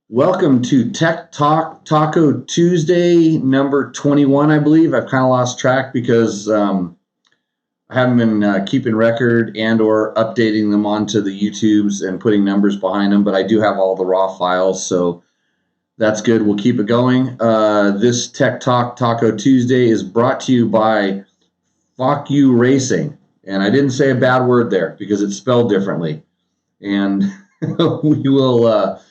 Welcome to Tech Talk Taco Tuesday, number 21, I believe. I've kind of lost track because I haven't been keeping record and or updating them onto the YouTubes and putting numbers behind them, but I do have all the raw files, so that's good. We'll keep it going. This Tech Talk Taco Tuesday is brought to you by Fuck You Racing. And I didn't say a bad word there because it's spelled differently. And we will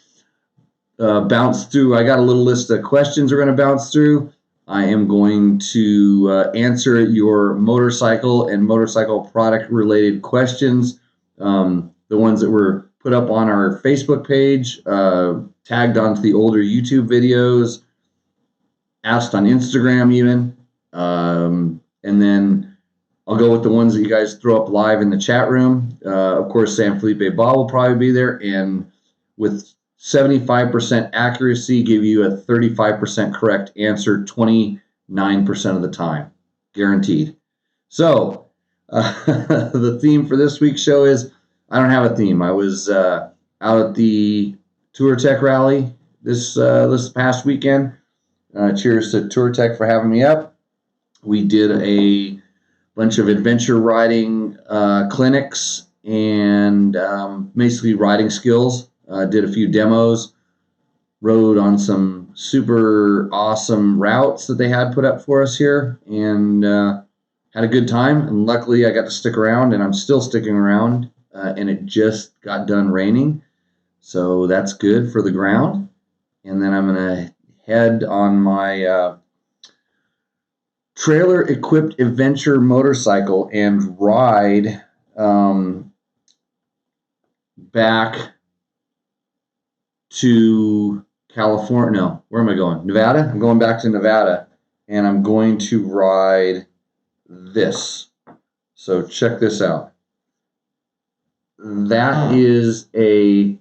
bounce through. I got a little list of questions we're going to bounce through. I am going to answer your motorcycle and motorcycle product related questions. The ones that were put up on our Facebook page, tagged onto the older YouTube videos, asked on Instagram even. And then I'll go with the ones that you guys throw up live in the chat room. Of course, San Felipe Bob will probably be there. And with 75% accuracy, give you a 35% correct answer 29% of the time, guaranteed. So the theme for this week's show is, I don't have a theme. I was out at the TourTech rally this past weekend. Cheers to TourTech for having me up. We did a bunch of adventure riding clinics and basically riding skills. Did a few demos, rode on some super awesome routes that they had put up for us here, and had a good time. And luckily, I got to stick around, and I'm still sticking around. And it just got done raining, so that's good for the ground. And then I'm gonna head on my trailer-equipped adventure motorcycle and ride back to California. No, where am I going? Nevada? I'm going back to Nevada, and I'm going to ride this. So check this out. That is a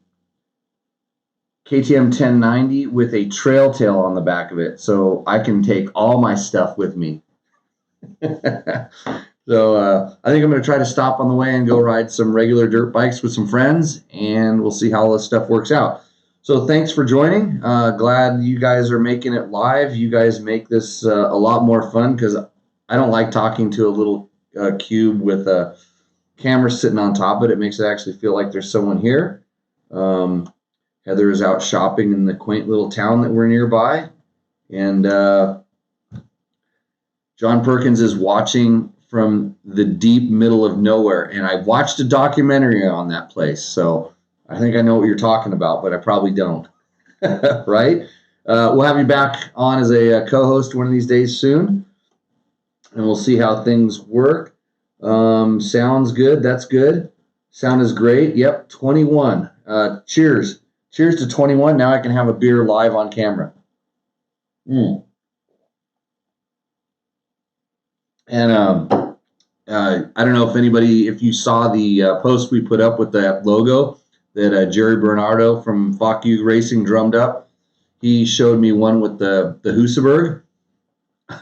KTM 1090 with a trail tail on the back of it, so I can take all my stuff with me. So I think I'm going to try to stop on the way and go ride some regular dirt bikes with some friends, and we'll see how all this stuff works out. So thanks for joining. Glad you guys are making it live. You guys make this a lot more fun because I don't like talking to a little cube with a camera sitting on top of it. It makes it actually feel like there's someone here. Heather is out shopping in the quaint little town that we're nearby. And John Perkins is watching from the deep middle of nowhere. And I watched a documentary on that place. So I think I know what you're talking about, but I probably don't. Right? We'll have you back on as a co-host one of these days soon. And we'll see how things work. Sounds good. That's good. Sound is great. Yep. 21. Cheers. Cheers to 21. Now I can have a beer live on camera. And I don't know if you saw the post we put up with that logo that Jerry Bernardo from Fuck You Racing drummed up. He showed me one with the Husaberg.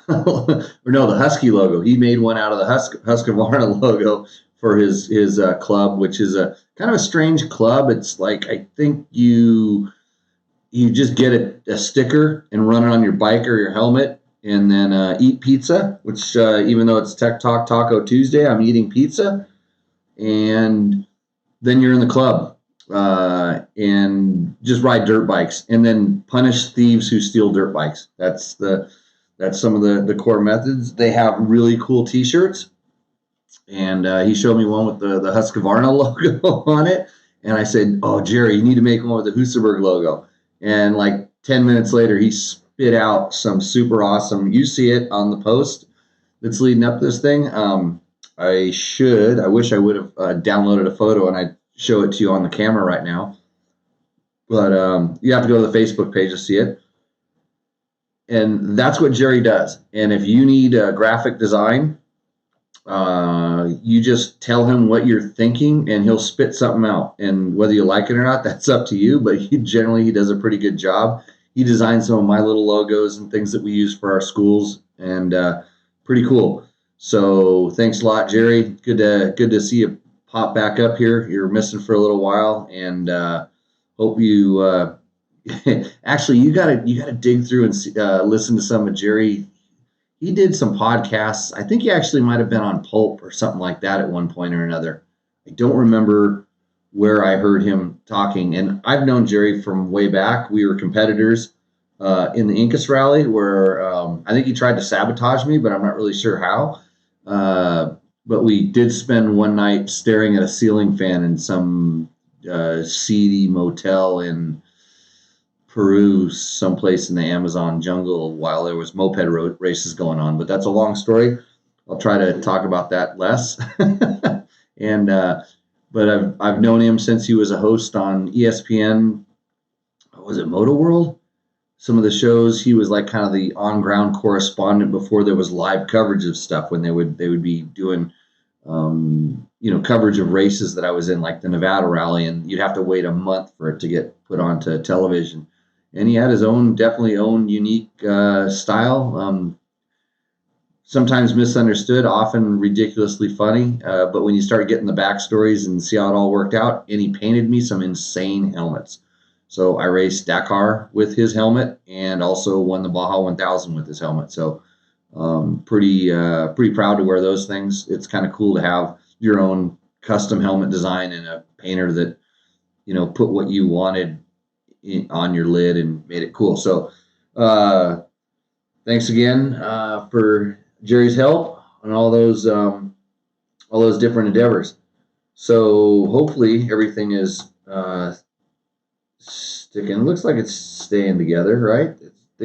Or no, the Husky logo. He made one out of the Husqvarna logo for his club, which is a kind of a strange club. It's like, I think you just get a sticker and run it on your bike or your helmet, and then eat pizza, which even though it's Tech Talk Taco Tuesday, I'm eating pizza. And then you're in the club and just ride dirt bikes and then punish thieves who steal dirt bikes. That's some of the core methods. They have really cool T-shirts, and he showed me one with the Husqvarna logo on it, and I said, "Oh, Jerry, you need to make one with the Husaberg logo." And like 10 minutes later, he spit out some super awesome. You see it on the post that's leading up to this thing. I wish I would have downloaded a photo and I'd show it to you on the camera right now, but you have to go to the Facebook page to see it. And that's what Jerry does. And if you need graphic design, you just tell him what you're thinking and he'll spit something out. And whether you like it or not, that's up to you. But he does a pretty good job. He designed some of my little logos and things that we use for our schools, and pretty cool. So thanks a lot, Jerry. Good to see you pop back up here. You're missing for a little while, and hope you actually, you gotta dig through and listen to some of Jerry. He did some podcasts. I think he actually might have been on Pulp or something like that at one point or another. I don't remember where I heard him talking. And I've known Jerry from way back. We were competitors in the Incas Rally, where I think he tried to sabotage me, but I'm not really sure how. But we did spend one night staring at a ceiling fan in some seedy motel in Peru, someplace in the Amazon jungle, while there was moped races going on. But that's a long story. I'll try to talk about that less. And but I've known him since he was a host on ESPN. What was it, Moto World? Some of the shows, he was like kind of the on-ground correspondent before there was live coverage of stuff, when they would be doing coverage of races that I was in, like the Nevada Rally, and you'd have to wait a month for it to get put onto television. And he had his definitely own unique style. Sometimes misunderstood, often ridiculously funny. But when you start getting the backstories and see how it all worked out, and he painted me some insane helmets. So I raced Dakar with his helmet, and also won the Baja 1000 with his helmet. So pretty proud to wear those things. It's kind of cool to have your own custom helmet design and a painter that put what you wanted on your lid and made it cool. So thanks again for Jerry's help on all those different endeavors. So hopefully everything is sticking. It looks like it's staying together, right?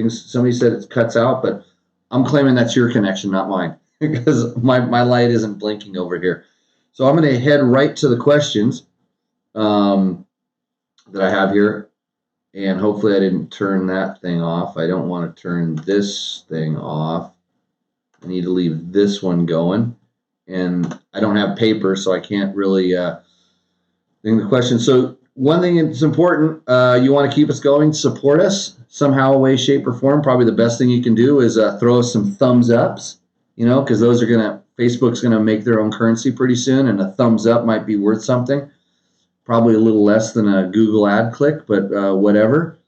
Somebody said it cuts out, but I'm claiming that's your connection, not mine, because my light isn't blinking over here. So I'm going to head right to the questions that I have here. And hopefully I didn't turn that thing off. I don't want to turn this thing off. I need to leave this one going. And I don't have paper, so I can't really think the question. So one thing that's important, you want to keep us going, support us somehow, way, shape, or form. Probably the best thing you can do is throw us some thumbs ups, because those are Facebook's going to make their own currency pretty soon, and a thumbs up might be worth something. Probably a little less than a Google ad click, but whatever.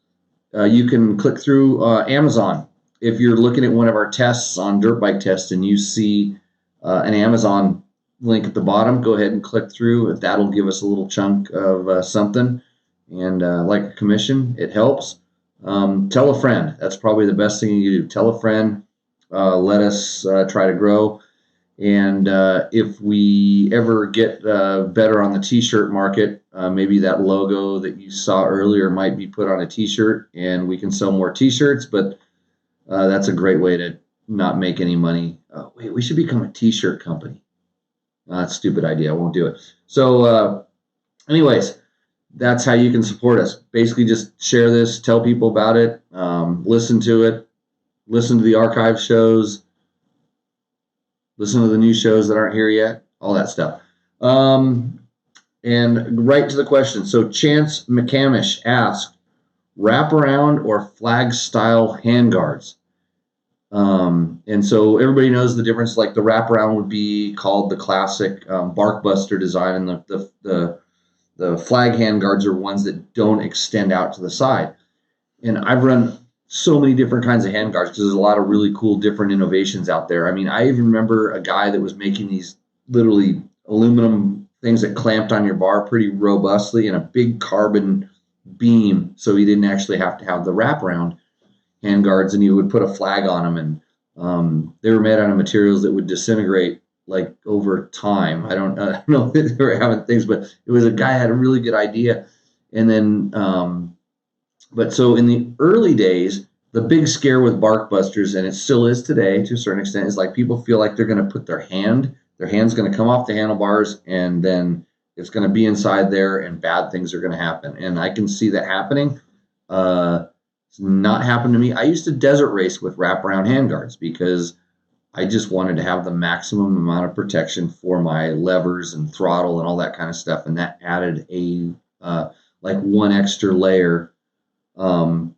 You can click through Amazon. If you're looking at one of our tests on Dirt Bike Test and you see an Amazon link at the bottom, go ahead and click through. That'll give us a little chunk of something. And like a commission, it helps. Tell a friend. That's probably the best thing you do. Tell a friend. Let us try to grow. And if we ever get better on the t-shirt market, maybe that logo that you saw earlier might be put on a t-shirt, and we can sell more t-shirts. But that's a great way to not make any money. Wait, we should become a t-shirt company. That's a stupid idea. I won't do it. So anyways, that's how you can support us. Basically, just share this, tell people about it, listen to it, listen to the archive shows, listen to the new shows that aren't here yet, all that stuff. And right to the question. So Chance McCamish asked, wraparound or flag style handguards? And so everybody knows the difference. Like the wraparound would be called the classic Barkbuster design, and the flag handguards are ones that don't extend out to the side. And I've run so many different kinds of handguards because there's a lot of really cool different innovations out there. I mean, I even remember a guy that was making these literally aluminum things that clamped on your bar pretty robustly and a big carbon beam, so he didn't actually have to have the wraparound handguards, and you would put a flag on them, and they were made out of materials that would disintegrate like over time. I don't know if they were having things, but it was a guy had a really good idea. And then but so in the early days, the big scare with Barkbusters, and it still is today to a certain extent, is like people feel like they're going to put their hand's going to come off the handlebars, and then it's going to be inside there and bad things are going to happen. And I can see that happening. It's not happened to me. I used to desert race with wraparound handguards because I just wanted to have the maximum amount of protection for my levers and throttle and all that kind of stuff. And that added a like one extra layer of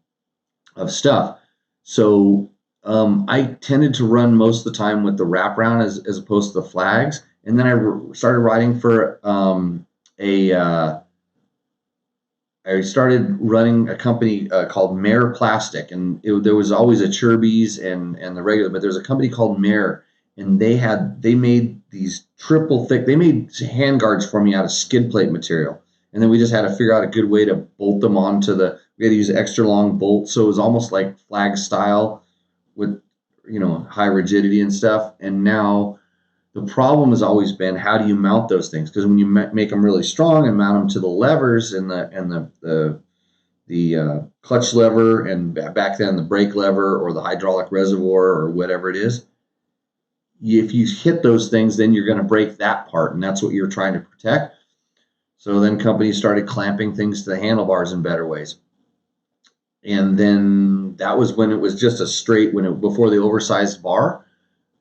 stuff. So I tended to run most of the time with the wraparound as opposed to the flags. And then I started riding for I started running a company called Mare Plastic, and there was always a Chirby's and the regular, but there's a company called Mare, and they made these triple thick. They made hand guards for me out of skid plate material, and then we just had to figure out a good way to bolt them onto the. We had to use extra long bolts, so it was almost like flag style with high rigidity and stuff. And now the problem has always been, how do you mount those things? Because when you make them really strong and mount them to the levers and the clutch lever, and back then the brake lever or the hydraulic reservoir or whatever it is, if you hit those things, then you're going to break that part, and that's what you're trying to protect. So then companies started clamping things to the handlebars in better ways. And then that was when it was just a straight, before the oversized bar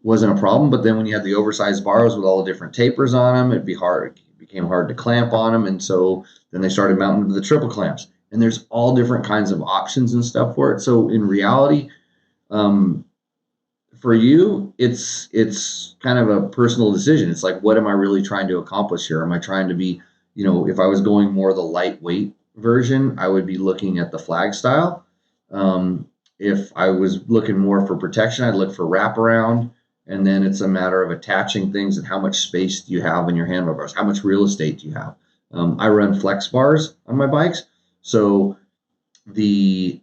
wasn't a problem. But then when you had the oversized bars with all the different tapers on them, it became hard to clamp on them. And so then they started mounting the triple clamps. And there's all different kinds of options and stuff for it. So in reality, for you, it's kind of a personal decision. It's like, what am I really trying to accomplish here? Am I trying to be, if I was going more the lightweight version, I would be looking at the flag style. If I was looking more for protection, I'd look for wraparound. And then it's a matter of attaching things and how much space do you have in your handlebars? How much real estate do you have? I run flex bars on my bikes. So the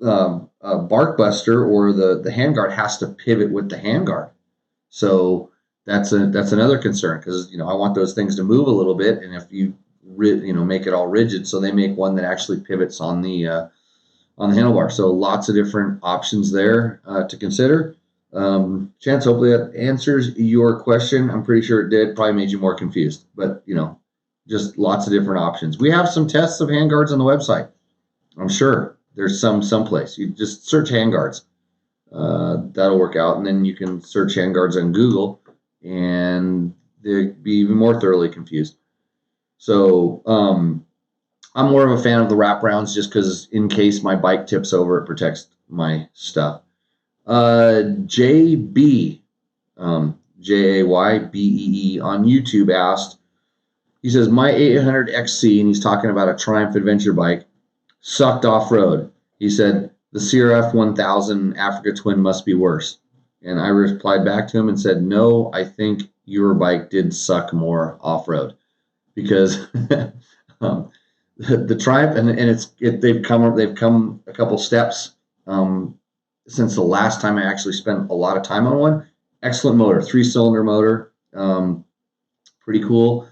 bark buster or the handguard has to pivot with the handguard. So that's another concern, because I want those things to move a little bit, and if you make it all rigid, so they make one that actually pivots on the handlebar. So lots of different options there to consider. Chance, hopefully that answers your question. I'm pretty sure it did. Probably made you more confused, but just lots of different options. We have some tests of handguards on the website. I'm sure there's someplace. You just search handguards. That'll work out. And then you can search handguards on Google, and they'll be even more thoroughly confused. So I'm more of a fan of the wraparounds, just because in case my bike tips over, it protects my stuff. JB, JAYBEE on YouTube asked, he says, my 800 XC, and he's talking about a Triumph adventure bike, sucked off-road. He said, the CRF 1000 Africa Twin must be worse. And I replied back to him and said, no, I think your bike did suck more off-road, because the Triumph, and they've come a couple steps since the last time I actually spent a lot of time on one. Excellent motor, 3-cylinder motor, pretty cool.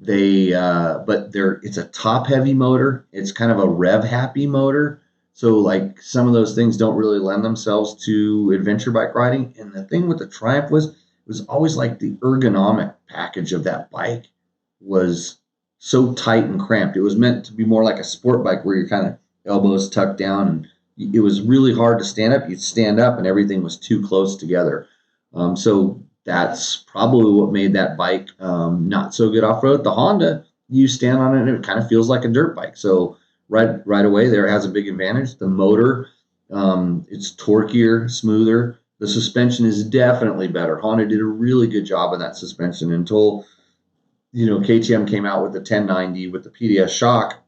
It's a top-heavy motor. It's kind of a rev-happy motor. So like some of those things don't really lend themselves to adventure bike riding. And the thing with the Triumph was, it was always like the ergonomic package of that bike was so tight and cramped. It was meant to be more like a sport bike where your kind of elbows tucked down, and it was really hard to stand up. You'd stand up and everything was too close together. So that's probably what made that bike not so good off-road. The Honda, you stand on it and it kind of feels like a dirt bike. So right away there, it has a big advantage. The motor, it's torquier, smoother. The suspension is definitely better. Honda did a really good job on that suspension until KTM came out with the 1090 with the PDS shock.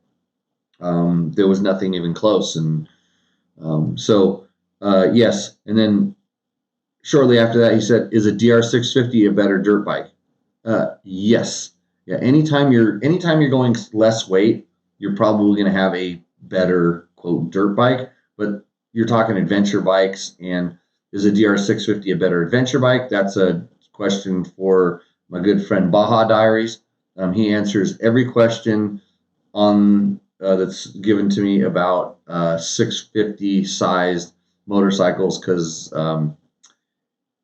There was nothing even close. And yes. And then shortly after that, he said, is a DR650 a better dirt bike? Yes. Yeah. Anytime you're going less weight, you're probably going to have a better, quote, dirt bike. But you're talking adventure bikes, and is a DR650 a better adventure bike? That's a question for my good friend Baja Diaries. He answers every question on that's given to me about 650 sized motorcycles, because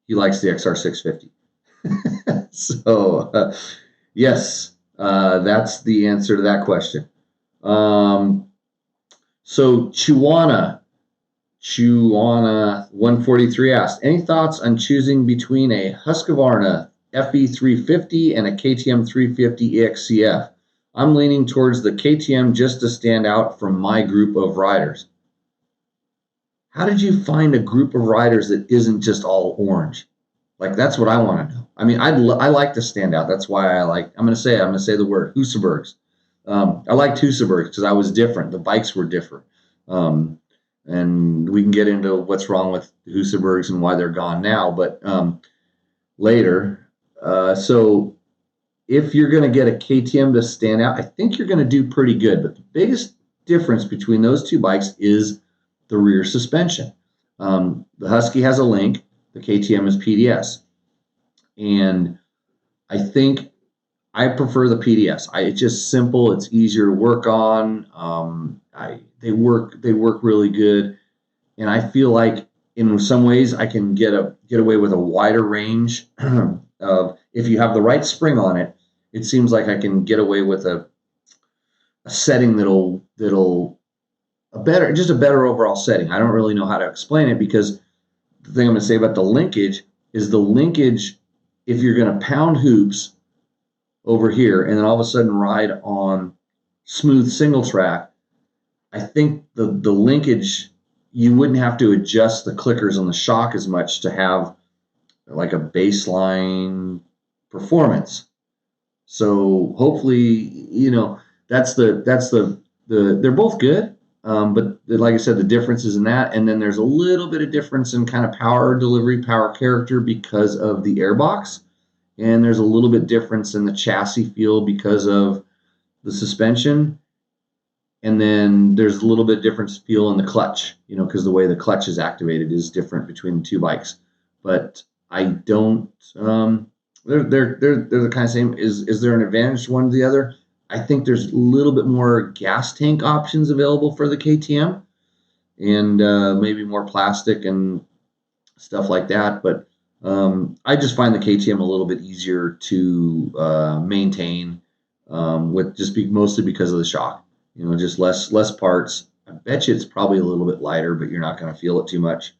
he likes the XR650. So yes, that's the answer to that question. So Chihuahua 143 asked, any thoughts on choosing between a Husqvarna FE350 and a KTM 350 EXCF? I'm leaning towards the KTM just to stand out from my group of riders. How did you find a group of riders that isn't just all orange? Like, that's what I want to know. I mean, I like to stand out. That's why I'm going to say the word Husabergs. I liked Husaberg because I was different. The bikes were different. Um, and we can get into what's wrong with Husabergs and why they're gone now, but later. So if you're going to get a KTM to stand out, I think you're going to do pretty good. But the biggest difference between those two bikes is the rear suspension. The Husky has a Link, the KTM is PDS. And I think I prefer the PDS. It's just simple. It's easier to work on. They work really good, and I feel like in some ways I can get away with a wider range of if you have the right spring on it. It seems like I can get away with a setting that'll a better overall setting. I don't really know how to explain it because the thing I'm going to say about the linkage is the linkage. If you're going to pound hoops over here and then all of a sudden ride on smooth single track, I think the linkage, you wouldn't have to adjust the clickers on the shock as much to have like a baseline performance. So hopefully, that's the they're both good. But like I said, the difference is in that, and then there's a little bit of difference in kind of power delivery, power character because of the airbox, and there's a little bit difference in the chassis feel because of the suspension, and then there's a little bit difference feel in the clutch, because the way the clutch is activated is different between the two bikes. But I don't. They're the kind of same. Is there an advantage to one or the other? I think there's a little bit more gas tank options available for the KTM, and maybe more plastic and stuff like that. But I just find the KTM a little bit easier to maintain, mostly because of the shock. Just less parts. I bet you it's probably a little bit lighter, but you're not going to feel it too much.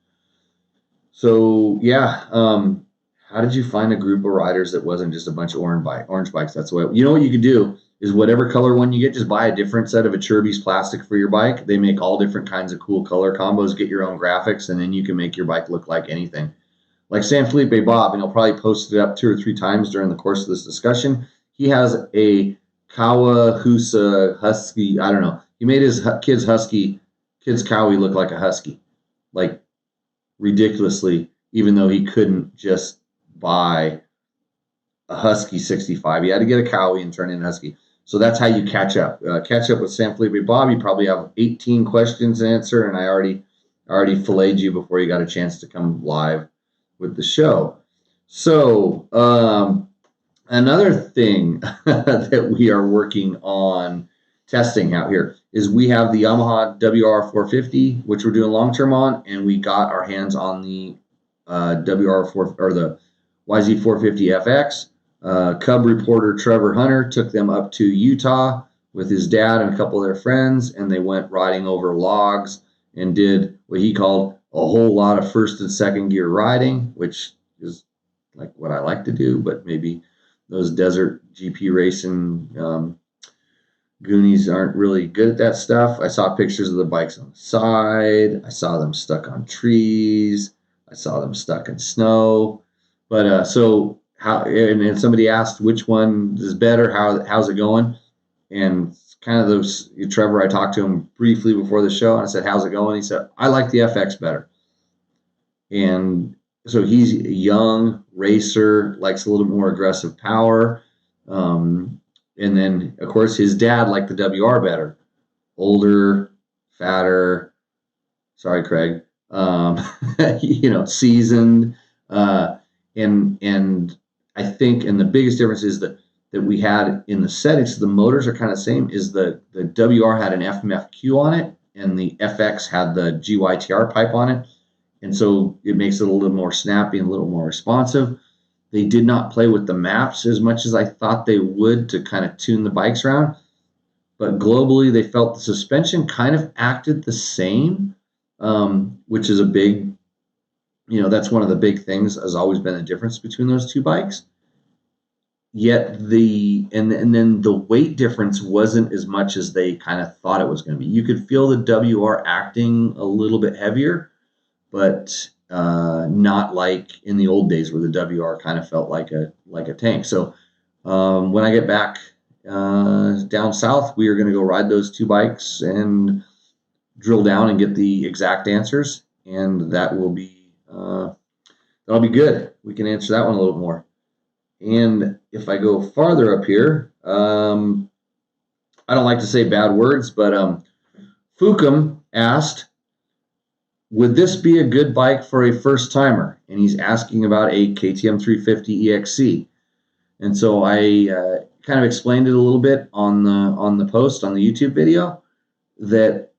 So yeah, how did you find a group of riders that wasn't just a bunch of orange bikes? That's what what you could do is whatever color one you get, just buy a different set of Acerbis plastic for your bike. They make all different kinds of cool color combos. Get your own graphics, and then you can make your bike look like anything. Like San Felipe Bob, and he'll probably post it up 2 or 3 times during the course of this discussion. He has a Kawahusa Husky. I don't know. He made his kid's Cowie look like a Husky, like ridiculously, even though he couldn't just buy a Husky 65. He had to get a Cowie and turn in a Husky. So that's how you catch up. Catch up with San Felipe Bob. You probably have 18 questions to answer, and I already filleted you before you got a chance to come live with the show. So another thing that we are working on testing out here is we have the Yamaha WR450, which we're doing long-term on, and we got our hands on the WR4 or the YZ450FX. Cub reporter Trevor Hunter took them up to Utah with his dad and a couple of their friends, and they went riding over logs and did what he called a whole lot of first and second gear riding, which is like what I like to do, but maybe those desert GP racing Goonies aren't really good at that stuff. I saw pictures of the bikes on the side. I saw them stuck on trees. I saw them stuck in snow. But so how? And somebody asked which one is better. How's it going? And kind of those. Trevor, I talked to him briefly before the show, and I said, "How's it going?" He said, "I like the FX better." And so he's a young racer, likes a little bit more aggressive power. And then, of course, his dad liked the WR better. Older, fatter. Sorry, Craig. Seasoned. And I think, and the biggest difference is that we had in the settings, the motors are kind of the same, is the WR had an FMFQ on it, and the FX had the GYTR pipe on it. And so it makes it a little more snappy and a little more responsive. They did not play with the maps as much as I thought they would to kind of tune the bikes around. But globally, they felt the suspension kind of acted the same, which is a big, that's one of the big things has always been the difference between those two bikes. Yet and then the weight difference wasn't as much as they kind of thought it was going to be. You could feel the WR acting a little bit heavier, but not like in the old days where the WR kind of felt like a tank. So when I get back down south, we are going to go ride those two bikes and drill down and get the exact answers, and that'll be good. We can answer that one a little more. And if I go farther up here, I don't like to say bad words, but Fukum asked, would this be a good bike for a first timer? And he's asking about a KTM 350 EXC. And so I kind of explained it a little bit on the post on the YouTube video that,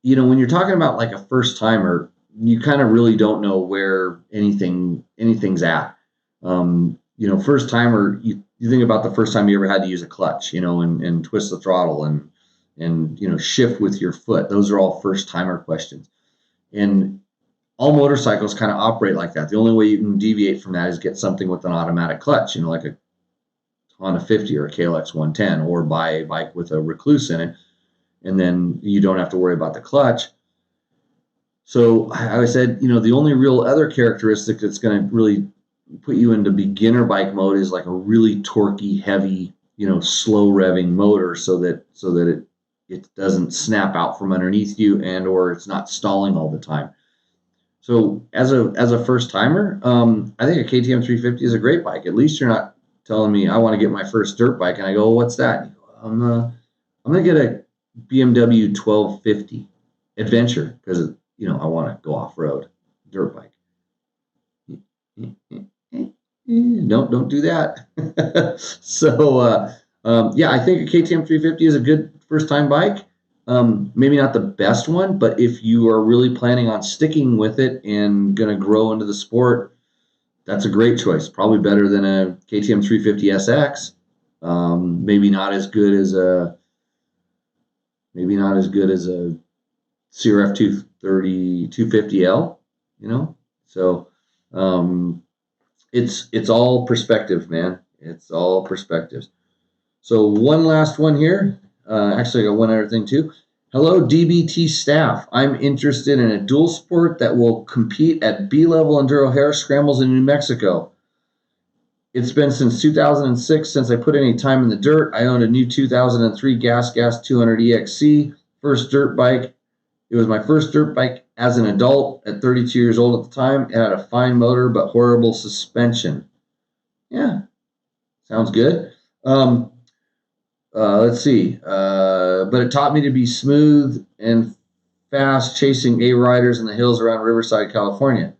you know, when you're talking about like a first timer, you kind of really don't know where anything's at. You know, first timer, you think about the first time you ever had to use a clutch, you know, and twist the throttle and you know, shift with your foot. Those are all first timer questions. And all motorcycles kind of operate like that. The only way you can deviate from that is get something with an automatic clutch, you know, like a Honda 50 or a KLX 110, or buy a bike with a Recluse in it, and then you don't have to worry about the clutch. So I said, you know, the only real other characteristic that's going to really put you into beginner bike mode is like a really torquey, heavy, you know, slow revving motor, so that it doesn't snap out from underneath you, and or it's not stalling all the time. So as a first timer, I think a KTM 350 is a great bike. At least you're not telling me I want to get my first dirt bike, and I go, well, what's that? And you go, I'm gonna get a BMW 1250 Adventure because, you know, I want to go off road dirt bike. Don't do that. So yeah, I think a KTM 350 is a good first time bike. Maybe not the best one, but if you are really planning on sticking with it and going to grow into the sport, that's a great choice. Probably better than a KTM 350 SX. Maybe not as good as a CRF 230 250L, you know? So it's all perspective, man. It's all perspectives. So one last one here. Actually, I got one other thing too. Hello, DBT staff. I'm interested in a dual sport that will compete at B-level enduro hare scrambles in New Mexico. It's been since 2006 since I put any time in the dirt. I owned a new 2003 Gas 200 EXC, first dirt bike. It was my first dirt bike as an adult at 32 years old at the time. It had a fine motor but horrible suspension. Yeah, sounds good. Let's see. But it taught me to be smooth and fast chasing A-riders in the hills around Riverside, California.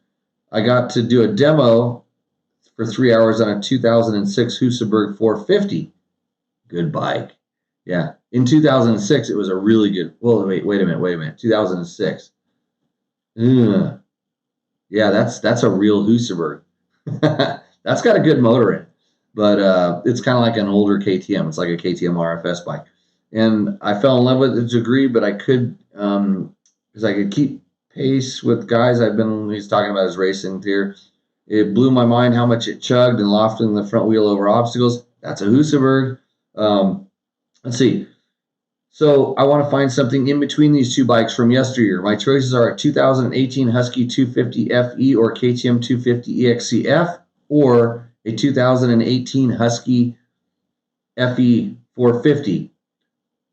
I got to do a demo for 3 hours on a 2006 Husaberg 450. Good bike. Yeah. In 2006, it was a really good. Well, wait a minute. 2006. Yeah, that's a real Husaberg. That's got a good motor in it. But it's kind of like an older KTM. It's like a KTM RFS bike. And I fell in love with it to a degree, but I could, because I could keep pace with guys he's talking about his racing here. It blew my mind how much it chugged and lofted in the front wheel over obstacles. That's a Husaberg. Let's see. So I want to find something in between these two bikes from yesteryear. My choices are a 2018 Husky 250 FE or KTM 250 EXCF, or a 2018 Husky FE 450.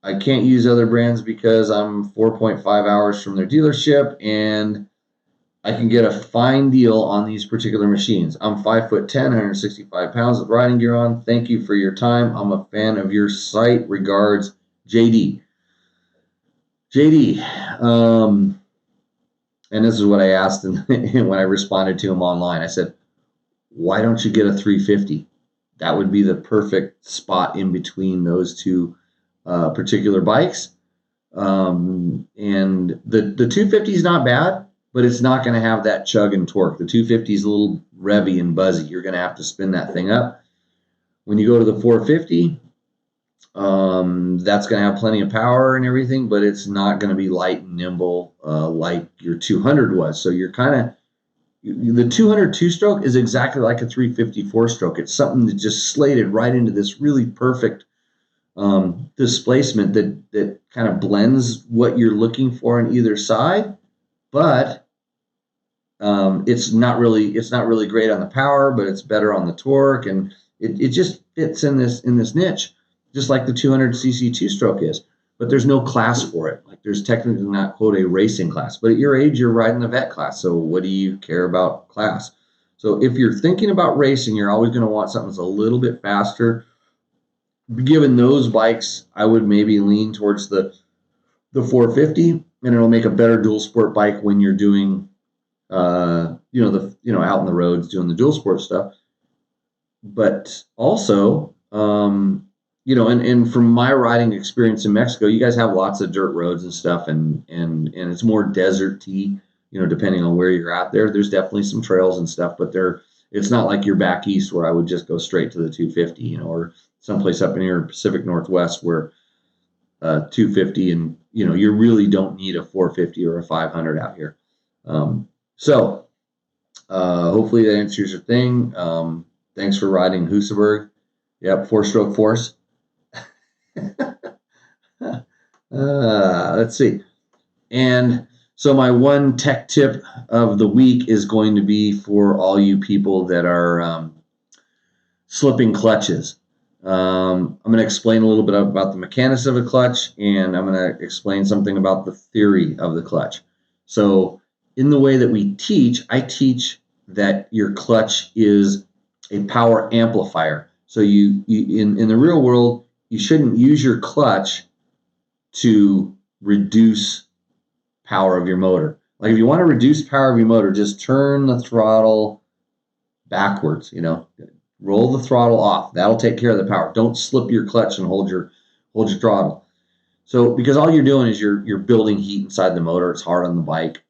I can't use other brands because I'm 4.5 hours from their dealership, and I can get a fine deal on these particular machines. I'm 5'10", 165 pounds with riding gear on. Thank you for your time. I'm a fan of your site. Regards, JD. And this is what I asked when I responded to him online. I said, why don't you get a 350? That would be the perfect spot in between those two particular bikes. And the 250 is not bad, but it's not going to have that chug and torque. The 250 is a little revvy and buzzy. You're going to have to spin that thing up. When you go to the 450, that's going to have plenty of power and everything, but it's not going to be light and nimble like your 200 was. So you're kind of, the 200 two-stroke is exactly like a 350 four-stroke. It's something that just slated right into this really perfect displacement that kind of blends what you're looking for on either side, but it's not really great on the power, but it's better on the torque, and it just fits in this niche. just like the 200cc two-stroke is. But there's no class for it. Like there's technically not, quote, a racing class. But at your age, you're riding the vet class. So what do you care about class? So if you're thinking about racing, you're always going to want something that's a little bit faster. Given those bikes, I would maybe lean towards the 450, and it'll make a better dual sport bike when you're doing, out in the roads doing the dual sport stuff. But also, and from my riding experience in Mexico, you guys have lots of dirt roads and stuff, and it's more desert-y, depending on where you're at there. There's definitely some trails and stuff, but it's not like you're back east where I would just go straight to the 250, or someplace up in here Pacific Northwest where 250 and, you really don't need a 450 or a 500 out here. So hopefully that answers your thing. Thanks for riding Husaberg. Yep, 4-stroke force. Let's see. And so my one tech tip of the week is going to be for all you people that are slipping clutches. I'm going to explain a little bit about the mechanics of a clutch, and I'm going to explain something about the theory of the clutch. So in the way that we teach, I teach that your clutch is a power amplifier. So you in the real world, you shouldn't use your clutch to reduce power of your motor. Like if you want to reduce power of your motor, just turn the throttle backwards, roll the throttle off. That'll take care of the power. Don't slip your clutch and hold your throttle. So because all you're doing is you're building heat inside the motor. It's hard on the bike.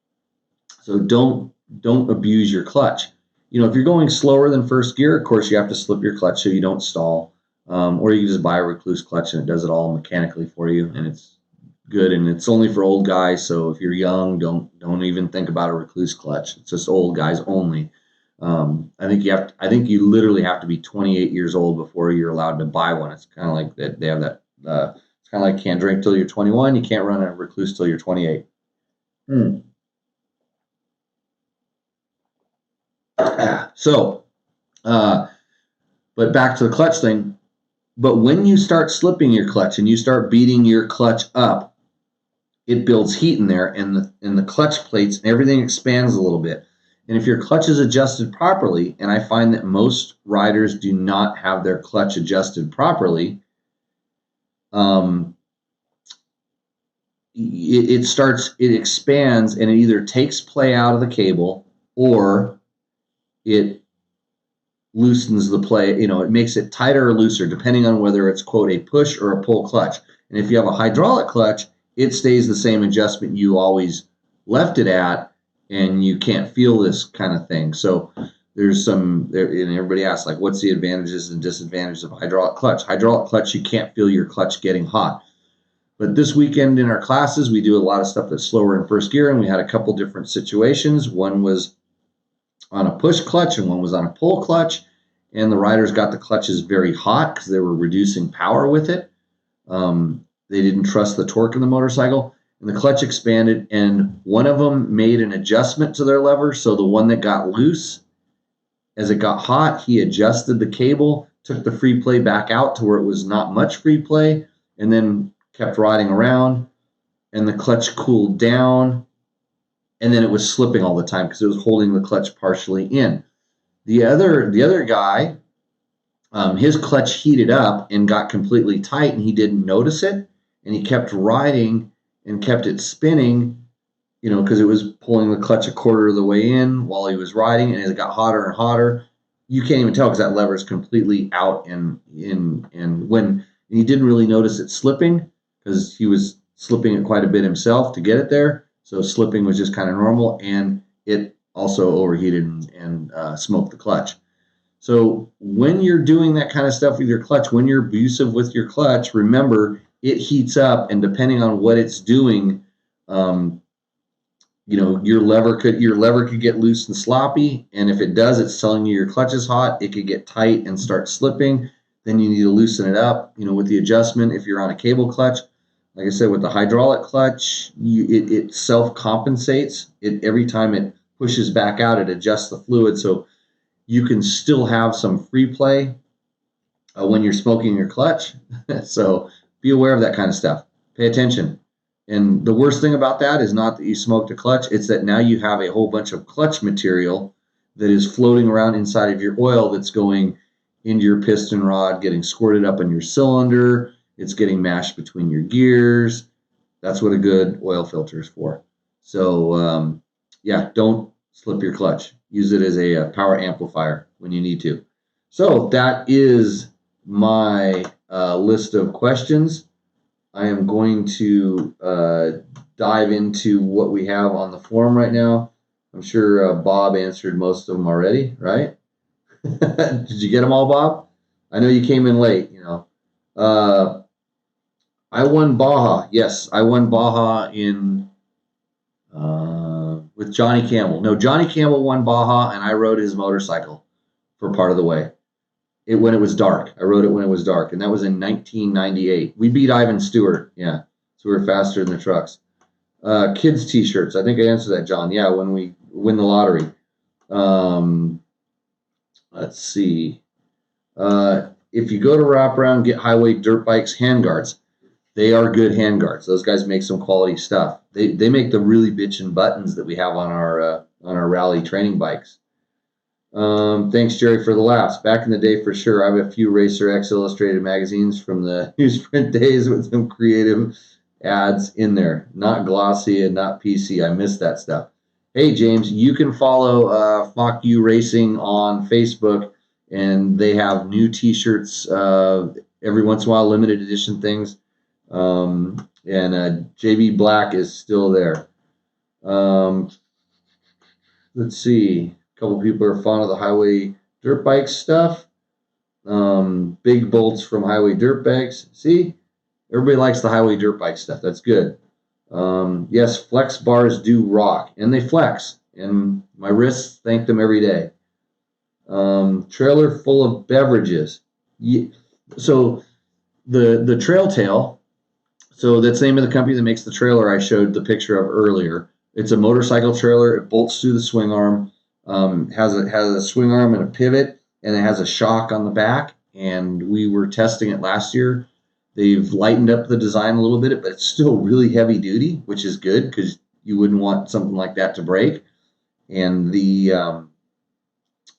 So don't abuse your clutch. If you're going slower than first gear, of course you have to slip your clutch so you don't stall. Or you can just buy a Recluse clutch and it does it all mechanically for you, and it's good. And it's only for old guys. So if you're young, don't even think about a Recluse clutch. It's just old guys only. I think you literally have to be 28 years old before you're allowed to buy one. It's kind of like that. They have that. It's kind of like can't drink till you're 21. You can't run a Recluse till you're 28. So, but back to the clutch thing. But when you start slipping your clutch and you start beating your clutch up, it builds heat in there, and the clutch plates and everything expands a little bit. And if your clutch is adjusted properly, and I find that most riders do not have their clutch adjusted properly, it expands, and it either takes play out of the cable or it loosens the play. It makes it tighter or looser depending on whether it's, quote, a push or a pull clutch. And if you have a hydraulic clutch, it stays the same adjustment you always left it at, and you can't feel this kind of thing. So there's and everybody asks, like, what's the advantages and disadvantages of hydraulic clutch? Hydraulic clutch, you can't feel your clutch getting hot. But this weekend in our classes, we do a lot of stuff that's slower in first gear, and we had a couple different situations. One was on a push clutch and one was on a pull clutch, and the riders got the clutches very hot because they were reducing power with it. They didn't trust the torque in the motorcycle, and the clutch expanded, and one of them made an adjustment to their lever. So the one that got loose, as it got hot, he adjusted the cable, took the free play back out to where it was not much free play, and then kept riding around, and the clutch cooled down, and then it was slipping all the time because it was holding the clutch partially in. The other guy, his clutch heated up and got completely tight, and he didn't notice it, and he kept riding and kept it spinning, because it was pulling the clutch a quarter of the way in while he was riding, and as it got hotter and hotter, you can't even tell because that lever is completely out, and he didn't really notice it slipping because he was slipping it quite a bit himself to get it there. So slipping was just kind of normal, and it also overheated and smoked the clutch. So when you're doing that kind of stuff with your clutch, when you're abusive with your clutch, remember it heats up, and depending on what it's doing, your lever could get loose and sloppy, and if it does, it's telling you your clutch is hot. It could get tight and start slipping. Then you need to loosen it up, with the adjustment. If you're on a cable clutch, like I said, with the hydraulic clutch, it self-compensates. Every time it pushes back out, it adjusts the fluid, so you can still have some free play. when you're smoking your clutch. So be aware of that kind of stuff. Pay attention. And the worst thing about that is not that you smoked a clutch, it's that now you have a whole bunch of clutch material that is floating around inside of your oil that's going into your piston rod, getting squirted up in your cylinder. It's getting mashed between your gears. That's what a good oil filter is for. So, yeah, don't slip your clutch. Use it as a power amplifier when you need to. So that is my list of questions. I am going to dive into what we have on the forum right now. I'm sure Bob answered most of them already, right? Did you get them all, Bob? I know you came in late, you know. I won Baja. Yes, I won Baja in with Johnny Campbell. No, Johnny Campbell won Baja, and I rode his motorcycle for part of the way. When it was dark. I rode it when it was dark, and that was in 1998. We beat Ivan Stewart, yeah. So we were faster than the trucks. Kids T-shirts. I think I answered that, John. Yeah, when we win the lottery. Let's see. If you go to Wraparound, get Highway Dirt Bikes handguards. They are good handguards. Those guys make some quality stuff. They make the really bitchin' buttons that we have on our rally training bikes. Thanks, Jerry, for the laughs. Back in the day, for sure, I have a few Racer X Illustrated magazines from the newsprint days with some creative ads in there. Not glossy and not PC. I miss that stuff. Hey, James, you can follow Fuck You Racing on Facebook, and they have new T-shirts every once in a while, limited edition things. And JB Black is still there. Let's see. A couple people are fond of the Highway Dirt Bike stuff. Big bolts from Highway Dirt Bikes. See, everybody likes the Highway Dirt Bike stuff. That's good. Yes, flex bars do rock, and they flex, and my wrists thank them every day. Trailer full of beverages. So the Trail Tail. So that's the name of the company that makes the trailer I showed the picture of earlier. It's a motorcycle trailer. It bolts through the swing arm. Has a swing arm and a pivot, and it has a shock on the back. And we were testing it last year. They've lightened up the design a little bit, but it's still really heavy duty, which is good because you wouldn't want something like that to break. And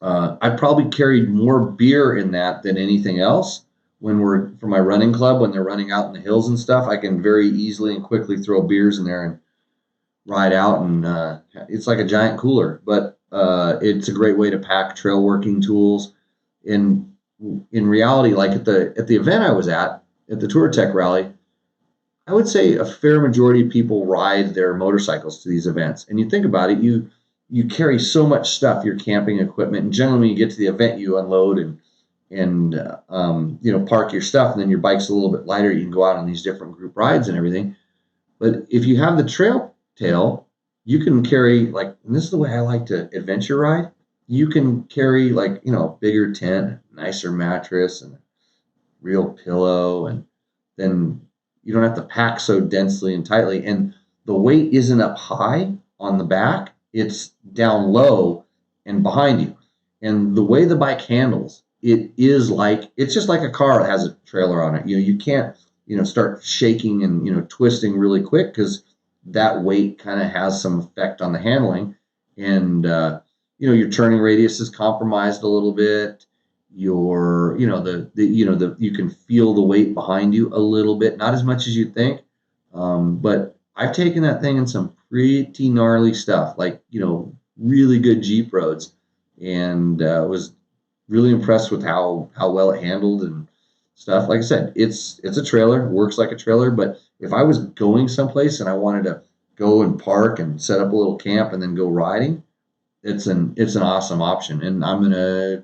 I probably carried more beer in that than anything else. For my running club, when they're running out in the hills and stuff, I can very easily and quickly throw beers in there and ride out, and it's like a giant cooler. But it's a great way to pack trail working tools. In reality, like at the event I was at the Tour Tech Rally, I would say a fair majority of people ride their motorcycles to these events. And you think about it, you carry so much stuff, your camping equipment, and generally when you get to the event, you unload and park your stuff, and then your bike's a little bit lighter. You can go out on these different group rides and everything. But if you have the Trail Tail, you can carry, like, and this is the way I like to adventure ride. You can carry, like, bigger tent, nicer mattress, and a real pillow, and then you don't have to pack so densely and tightly. And the weight isn't up high on the back; it's down low and behind you. And the way the bike handles, it's just like a car that has a trailer on it. You can't, start shaking and, twisting really quick because that weight kind of has some effect on the handling. And, your turning radius is compromised a little bit. You can feel the weight behind you a little bit, not as much as you think. But I've taken that thing in some pretty gnarly stuff, like, really good Jeep roads, and was really impressed with how well it handled and stuff. Like I said, it's a trailer, works like a trailer, but if I was going someplace and I wanted to go and park and set up a little camp and then go riding, it's an awesome option. And I'm going to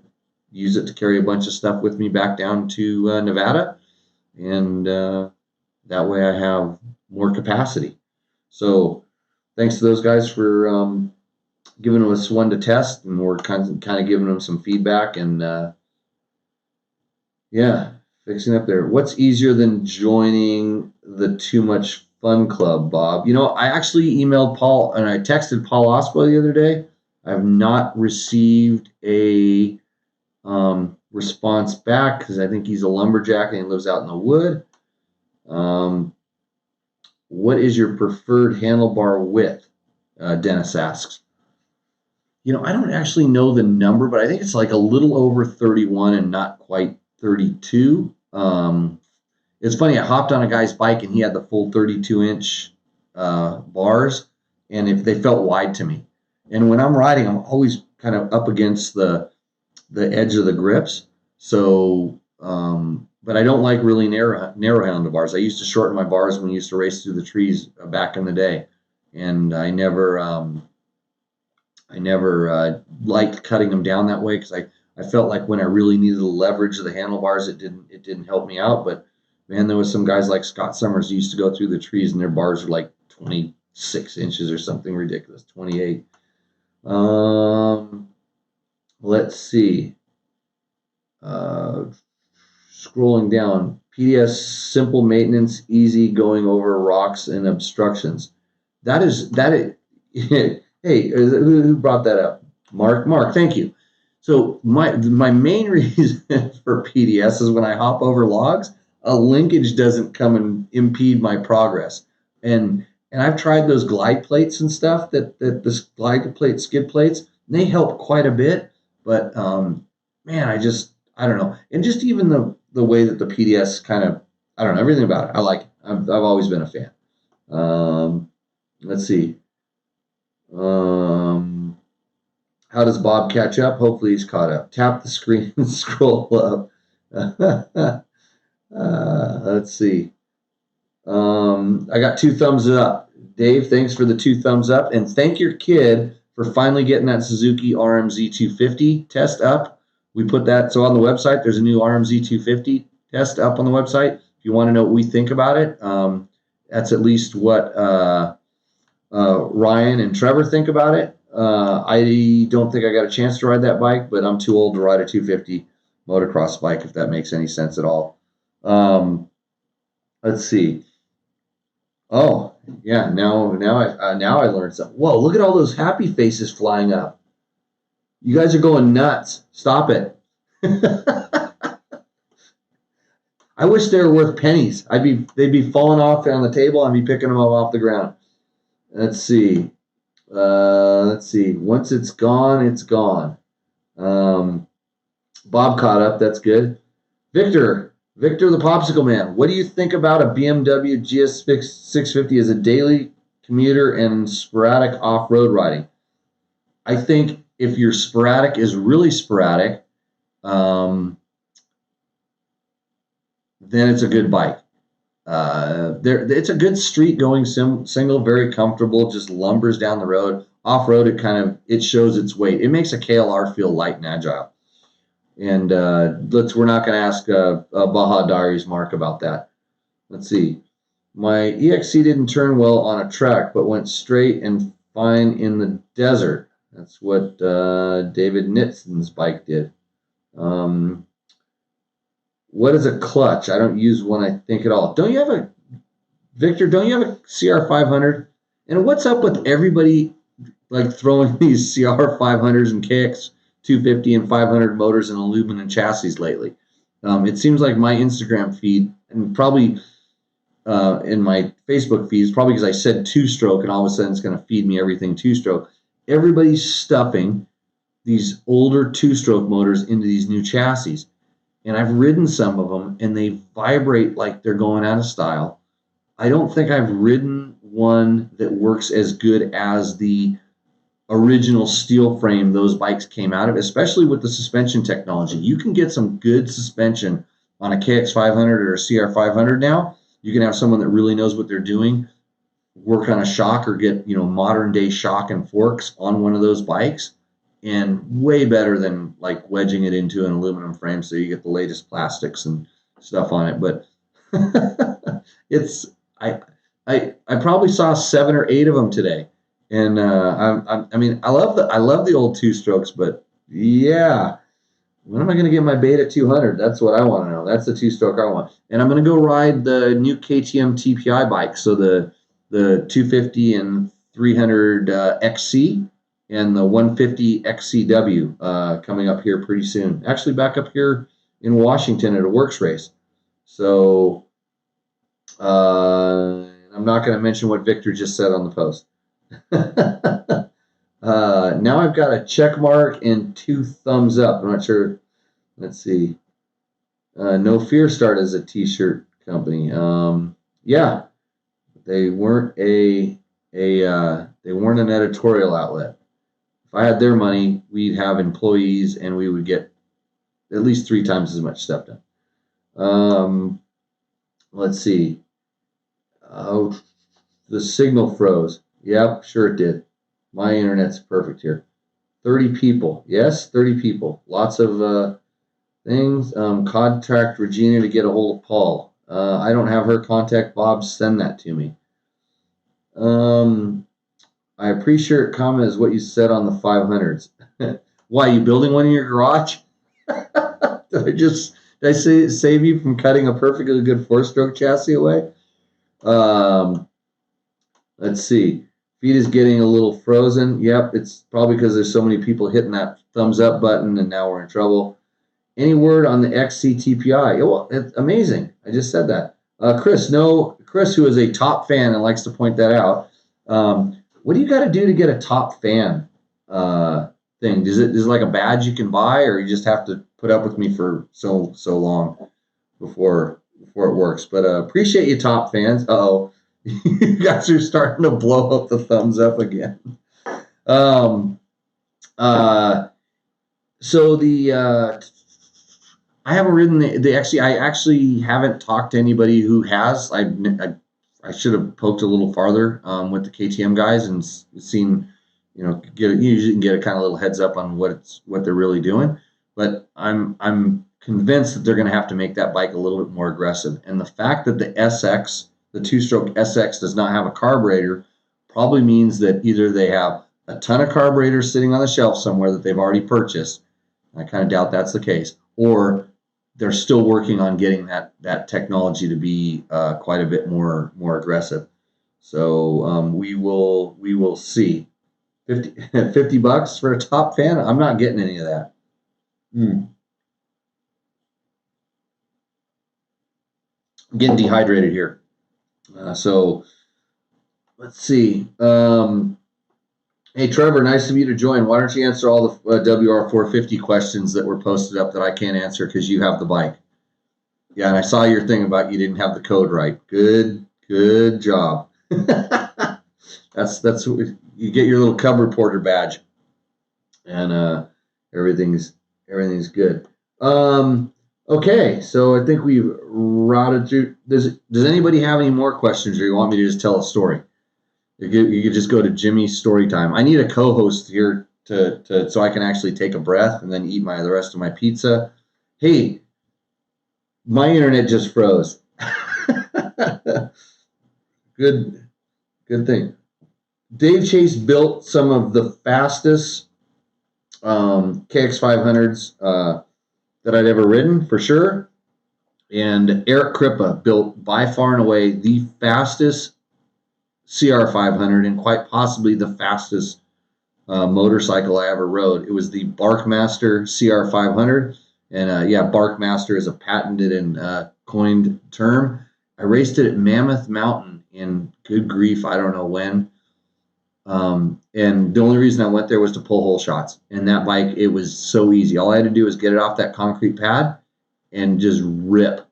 use it to carry a bunch of stuff with me back down to Nevada. And that way I have more capacity. So thanks to those guys for giving us one to test, and we're kind of giving them some feedback and fixing up there. What's easier than joining the Too Much Fun Club, Bob? I actually emailed Paul and I texted Paul Ospo the other day. I have not received a response back because I think he's a lumberjack and he lives out in the wood. What is your preferred handlebar width? Dennis asks. I don't actually know the number, but I think it's like a little over 31 and not quite 32. It's funny. I hopped on a guy's bike and he had the full 32-inch bars, and if they felt wide to me. And when I'm riding, I'm always kind of up against the edge of the grips. So, but I don't like really narrow handlebars. I used to shorten my bars when we used to race through the trees back in the day, and I never liked cutting them down that way because I felt like when I really needed the leverage of the handlebars, it didn't help me out. But man, there was some guys like Scott Summers who used to go through the trees and their bars were like 26 inches or something ridiculous, 28. Let's see. Scrolling down, PDS simple maintenance, easy going over rocks and obstructions. That is. Hey, who brought that up? Mark, thank you. So my main reason for PDS is when I hop over logs, a linkage doesn't come and impede my progress. And I've tried those glide plates and stuff that the glide plate skid plates, and they help quite a bit. But man, I don't know. And just even the way that the PDS kind of, I don't know, everything about it. I like it. I've always been a fan. Let's see. How does Bob catch up? Hopefully he's caught up. Tap the screen and scroll up. Let's see. I got 2 thumbs up. Dave, thanks for the 2 thumbs up. And thank your kid for finally getting that Suzuki RMZ 250 test up. We put that, so on the website, there's a new RMZ 250 test up on the website. If you want to know what we think about it, that's at least what Ryan and Trevor think about it. I don't think I got a chance to ride that bike, but I'm too old to ride a 250 motocross bike, if that makes any sense at all. Let's see. Oh, yeah, now I learned something. Whoa, look at all those happy faces flying up. You guys are going nuts. Stop it. I wish they were worth pennies. They'd be falling off on the table. I'd be picking them up off the ground. Let's see. Once it's gone, it's gone. Bob caught up. That's good. Victor the Popsicle Man. What do you think about a BMW GS 650 as a daily commuter and sporadic off-road riding? I think if your sporadic is really sporadic, then it's a good bike. It's a good street going single, very comfortable, just lumbers down the road. Off road, it shows its weight. It makes a KLR feel light and agile. And we're not going to ask Baja Diaries Mark about that. Let's see. My EXC didn't turn well on a track, but went straight and fine in the desert. That's what David Nitson's bike did. What is a clutch? I don't use one, I think, at all. Victor, don't you have a CR500? And what's up with everybody like throwing these CR500s and KX250 and 500 motors and aluminum chassis lately? It seems like my Instagram feed, and probably in my Facebook feed, is probably because I said 2-stroke, and all of a sudden it's going to feed me everything 2-stroke. Everybody's stuffing these older 2-stroke motors into these new chassis. And I've ridden some of them, and they vibrate like they're going out of style. I don't think I've ridden one that works as good as the original steel frame those bikes came out of, especially with the suspension technology. You can get some good suspension on a KX500 or a CR500 now. You can have someone that really knows what they're doing work on a shock or get modern day shock and forks on one of those bikes. And way better than like wedging it into an aluminum frame so you get the latest plastics and stuff on it. But I probably saw 7 or 8 of them today, and I love the old 2-strokes, but yeah, when am I going to get my Beta 200? That's what I want to know. That's the 2-stroke I want, and I'm going to go ride the new KTM TPI bike. So the 250 and 300 XC. and the 150 XCW coming up here pretty soon. Actually, back up here in Washington at a works race. So I'm not going to mention what Victor just said on the post. Now I've got a check mark and 2 thumbs up. I'm not sure. Let's see. No Fear Start as a t-shirt company. Yeah, they weren't they weren't an editorial outlet. If I had their money, we'd have employees and we would get at least 3 times as much stuff done. Let's see. Oh, the signal froze. Yep, sure it did. My internet's perfect here. 30 people. Yes, 30 people. Lots of things. Contact Regina to get a hold of Paul. I don't have her contact. Bob, send that to me. I appreciate comment is what you said on the 500s. Why, you building one in your garage? Did I save you from cutting a perfectly good 4-stroke chassis away? Let's see. Feed is getting a little frozen. Yep, it's probably because there's so many people hitting that thumbs up button, and now we're in trouble. Any word on the XCTPI? Well, it's amazing. I just said that. Chris, who is a top fan and likes to point that out. What do you got to do to get a top fan thing? Is it like a badge you can buy, or you just have to put up with me for so long before it works? But appreciate you, top fans. Uh-oh. You guys are starting to blow up the thumbs up again. So I haven't ridden the XC. I actually haven't talked to anybody who has. I should have poked a little farther with the KTM guys and seen, you usually can get a kind of little heads up on what they're really doing. But I'm convinced that they're going to have to make that bike a little bit more aggressive. And the fact that the SX, the 2-stroke SX, does not have a carburetor probably means that either they have a ton of carburetors sitting on the shelf somewhere that they've already purchased. I kind of doubt that's the case. Or they're still working on getting that technology to be quite a bit more aggressive. So we will see. $50 for a top fan? I'm not getting any of that. I'm getting dehydrated here. So let's see. Hey, Trevor, nice of you to join. Why don't you answer all the WR450 questions that were posted up that I can't answer because you have the bike? Yeah, and I saw your thing about you didn't have the code right. Good job. That's you get your little cub reporter badge, and everything's good. Okay, so I think we've routed through. Does anybody have any more questions, or you want me to just tell a story? You could just go to Jimmy's story time. I need a co-host here to so I can actually take a breath and then eat the rest of my pizza. Hey, my internet just froze. Good thing. Dave Chase built some of the fastest KX500s that I'd ever ridden, for sure. And Eric Krippa built by far and away the fastest CR500 and quite possibly the fastest motorcycle I ever rode. It was the Barkmaster CR500. And Barkmaster is a patented and coined term. I raced it at Mammoth Mountain in, good grief, I don't know when. And the only reason I went there was to pull hole shots. And that bike, it was so easy. All I had to do was get it off that concrete pad and just rip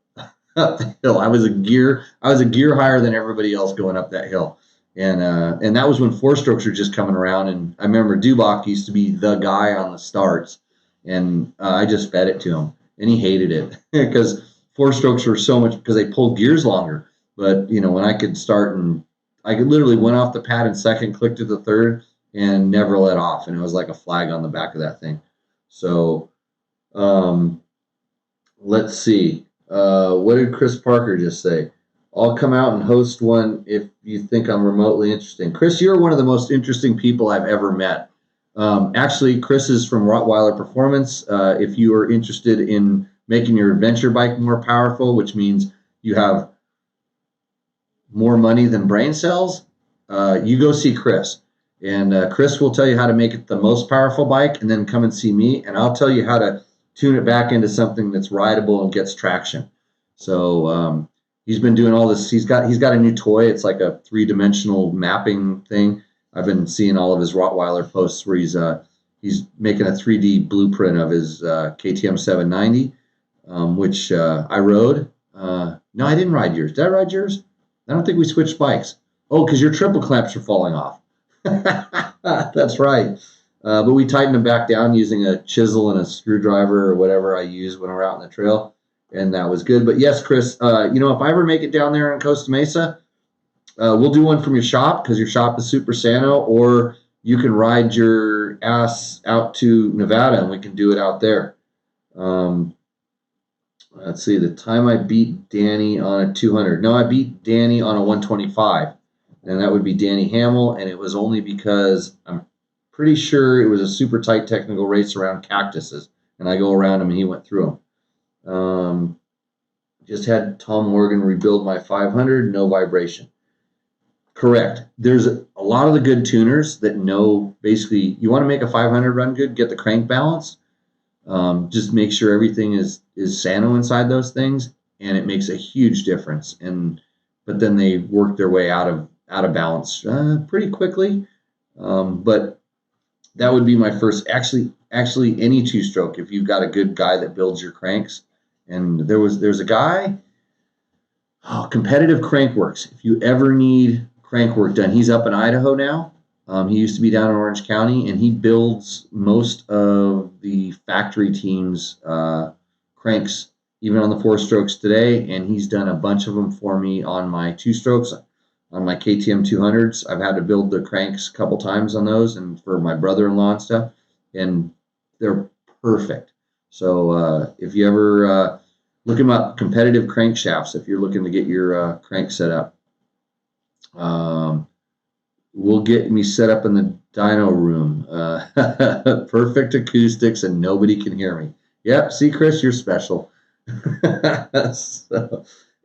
up the hill. I was a gear higher than everybody else going up that hill. And that was when 4-strokes were just coming around. And I remember Dubach used to be the guy on the starts. And I just fed it to him. And he hated it because 4-strokes were so much, because they pulled gears longer. But, when I could start and I could literally went off the pad in second, clicked to the third, and never let off. And it was like a flag on the back of that thing. So let's see. What did Chris Parker just say? I'll come out and host one if you think I'm remotely interesting. Chris, you're one of the most interesting people I've ever met. Actually, Chris is from Rottweiler Performance. If you are interested in making your adventure bike more powerful, which means you have more money than brain cells, you go see Chris. And Chris will tell you how to make it the most powerful bike, and then come and see me, and I'll tell you how to tune it back into something that's rideable and gets traction. So he's been doing all this. He's got a new toy. It's like a 3-dimensional mapping thing. I've been seeing all of his Rottweiler posts where he's making a 3D blueprint of his KTM 790, which I rode. No, I didn't ride yours. Did I ride yours? I don't think we switched bikes. Oh, because your triple clamps are falling off. That's right. But we tightened them back down using a chisel and a screwdriver or whatever I use when we're out in the trail, and that was good. But yes, Chris, if I ever make it down there in Costa Mesa, we'll do one from your shop, because your shop is Super Sano, or you can ride your ass out to Nevada and we can do it out there. Let's see, the time I beat Danny on a 200. No, I beat Danny on a 125, and that would be Danny Hamill, and it was only because I'm pretty sure it was a super tight technical race around cactuses, and I go around him and he went through them. Just had Tom Morgan rebuild my 500, no vibration. Correct. There's a lot of the good tuners that know, basically, you want to make a 500 run good, get the crank balance. Just make sure everything is Sano inside those things, and it makes a huge difference. But then they work their way out of balance pretty quickly. But that would be my first. Actually, any 2-stroke. If you've got a good guy that builds your cranks, and there's a guy, Competitive Crankworks. If you ever need crank work done, he's up in Idaho now. He used to be down in Orange County, and he builds most of the factory teams' cranks, even on the 4-strokes today. And he's done a bunch of them for me on my 2-strokes, on my KTM 200s. I've had to build the cranks a couple times on those, and for my brother-in-law and stuff, and they're perfect. So if you ever look him up, Competitive Crankshafts, if you're looking to get your crank set up. Will get me set up in the dyno room. Perfect acoustics and nobody can hear me. Yep, see, Chris, you're special.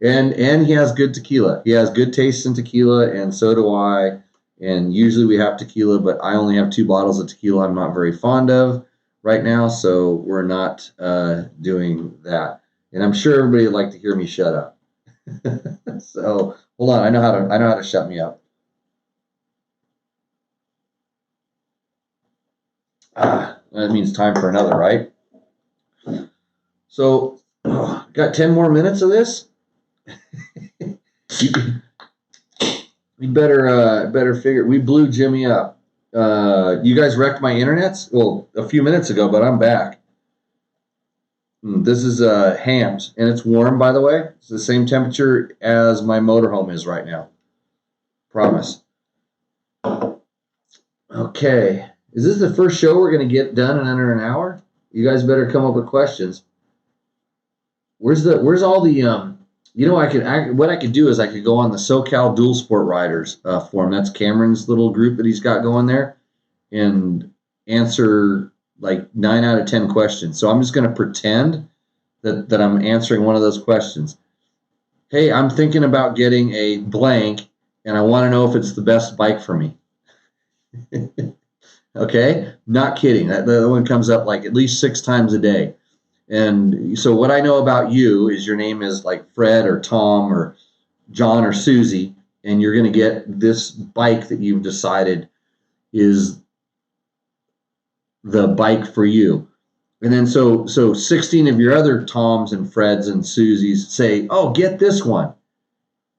And he has good tequila. He has good taste in tequila, and so do I. And usually we have tequila, but I only have 2 bottles of tequila I'm not very fond of right now, so we're not doing that. And I'm sure everybody would like to hear me shut up. So hold on, I know how to shut me up. That means time for another, right? So, got 10 more minutes of this. We better figure. We blew Jimmy up. You guys wrecked my internets? Well, a few minutes ago, but I'm back. This is Hams, and it's warm, by the way. It's the same temperature as my motorhome is right now. Promise. Okay. Is this the first show we're going to get done in under an hour? You guys better come up with questions. Where's all the what I could do is I could go on the SoCal Dual Sport Riders forum. That's Cameron's little group that he's got going there, and answer like 9 out of 10 questions. So I'm just going to pretend that I'm answering one of those questions. Hey, I'm thinking about getting a blank, and I want to know if it's the best bike for me. Okay, not kidding. That one comes up like at least 6 times a day. And so what I know about you is your name is like Fred or Tom or John or Susie, and you're going to get this bike that you've decided is the bike for you. And then so 16 of your other Toms and Freds and Susies say, oh, get this one.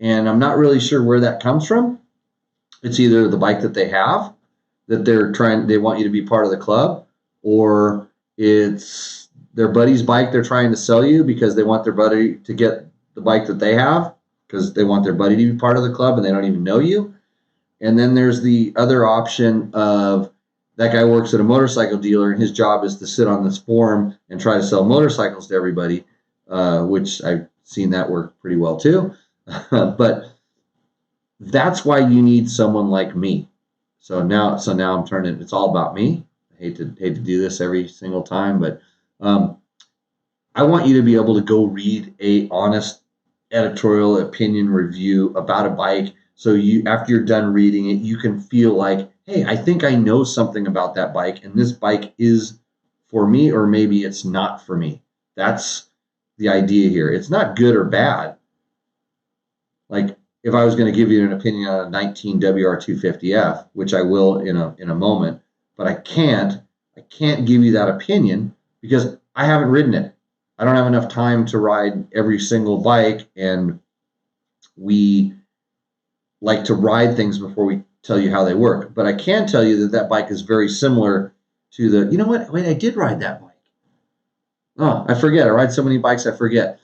And I'm not really sure where that comes from. It's either the bike that they have, that they want you to be part of the club, or it's their buddy's bike they're trying to sell you because they want their buddy to get the bike that they have because they want their buddy to be part of the club and they don't even know you. And then there's the other option of that guy works at a motorcycle dealer and his job is to sit on this forum and try to sell motorcycles to everybody, which I've seen that work pretty well too. But that's why you need someone like me. So now I'm turning. It's all about me. I hate to do this every single time, but I want you to be able to go read a honest editorial opinion review about a bike, So you, after you're done reading it, you can feel like, hey, I think I know something about that bike, and this bike is for me, or maybe it's not for me. That's the idea here. It's not good or bad. Like if I was going to give you an opinion on a 19 WR250F, which I will in a moment, but I can't give you that opinion because I haven't ridden it. I don't have enough time to ride every single bike, and we like to ride things before we tell you how they work. But I can tell you that that bike is very similar to the, you know what? Wait, I did ride that bike. Oh, I forget. I ride so many bikes, I forget.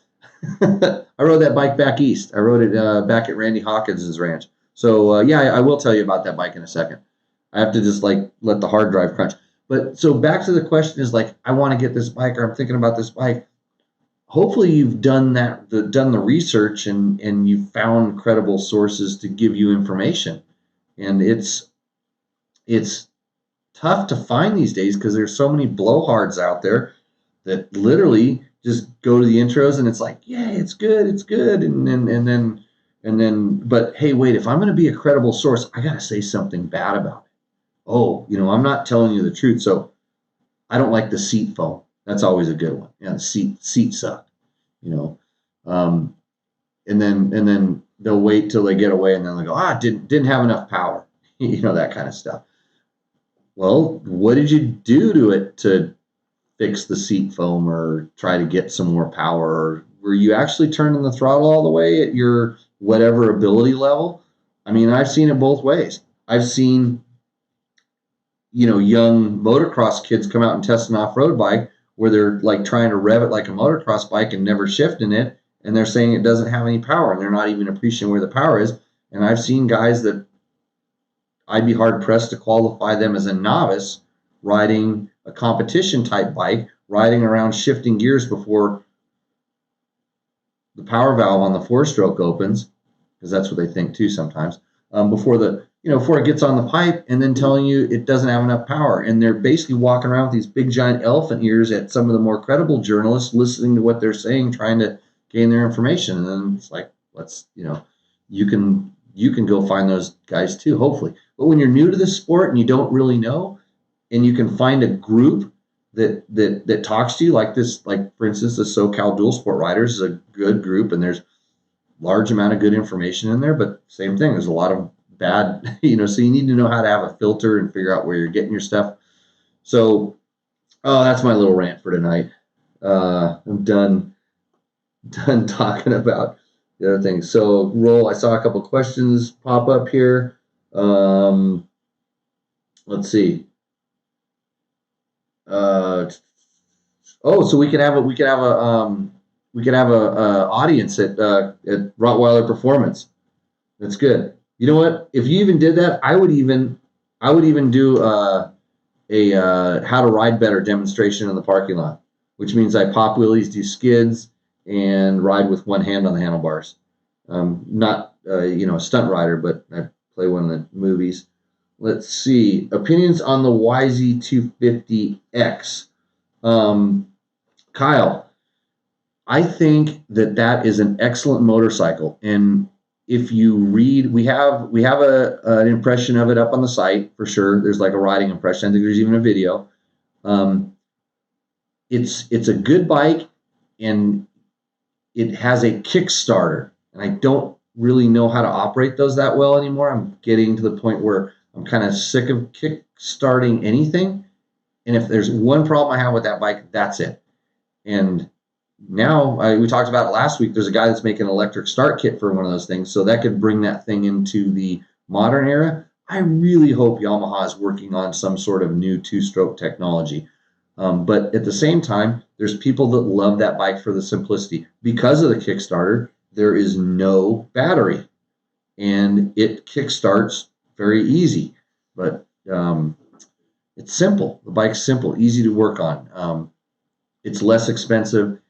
I rode that bike back east. I rode it back at Randy Hawkins's ranch. So yeah, I will tell you about that bike in a second. I have to just like let the hard drive crunch. But so back to the question is like, I want to get this bike, or I'm thinking about this bike. Hopefully you've done done the research, and you've found credible sources to give you information. And it's tough to find these days because there's so many blowhards out there that literally just go to the intros and it's like, yeah, it's good, and then, but hey, wait, if I'm going to be a credible source, I got to say something bad about it. Oh, I'm not telling you the truth. So I don't like the seat foam. That's always a good one. Yeah, the seat suck. You know, um, and then they'll wait till they get away, and then they go, didn't have enough power. That kind of stuff. Well, what did you do to it to fix the seat foam or try to get some more power? Or were you actually turning the throttle all the way at your whatever ability level? I mean, I've seen it both ways. I've seen, young motocross kids come out and test an off-road bike where they're like trying to rev it like a motocross bike and never shifting it. And they're saying it doesn't have any power, and they're not even appreciating where the power is. And I've seen guys that I'd be hard pressed to qualify them as a novice riding a competition type bike, riding around shifting gears before the power valve on the 4-stroke opens, because that's what they think too sometimes, before it gets on the pipe, and then telling you it doesn't have enough power. And they're basically walking around with these big giant elephant ears at some of the more credible journalists, listening to what they're saying, trying to gain their information. And then it's like, you can go find those guys too, hopefully. But when you're new to this sport and you don't really know, and you can find a group that talks to you like this, like for instance, the SoCal Dual Sport Riders is a good group, and there's large amount of good information in there, but same thing, there's a lot of bad, so you need to know how to have a filter and figure out where you're getting your stuff. So, that's my little rant for tonight. I'm done talking about the other things. So I saw a couple questions pop up here. Let's see. So we could have a audience at Rottweiler Performance. That's good. You know what? If you even did that, I would even do a how to ride better demonstration in the parking lot, which means I pop wheelies, do skids, and ride with one hand on the handlebars. Not a stunt rider, but I play one of the movies. Let's see. Opinions on the YZ250X. Kyle, I think that is an excellent motorcycle. And if you read, we have an impression of it up on the site for sure. There's like a riding impression. I think there's even a video. It's a good bike, and it has a Kickstarter. And I don't really know how to operate those that well anymore. I'm getting to the point where I'm kind of sick of kick-starting anything. And if there's one problem I have with that bike, that's it. And now, we talked about it last week, there's a guy that's making an electric start kit for one of those things. So that could bring that thing into the modern era. I really hope Yamaha is working on some sort of new 2-stroke technology. But at the same time, there's people that love that bike for the simplicity. Because of the Kickstarter, there is no battery. And it kickstarts very easy, but it's simple. The bike's simple, easy to work on. It's less expensive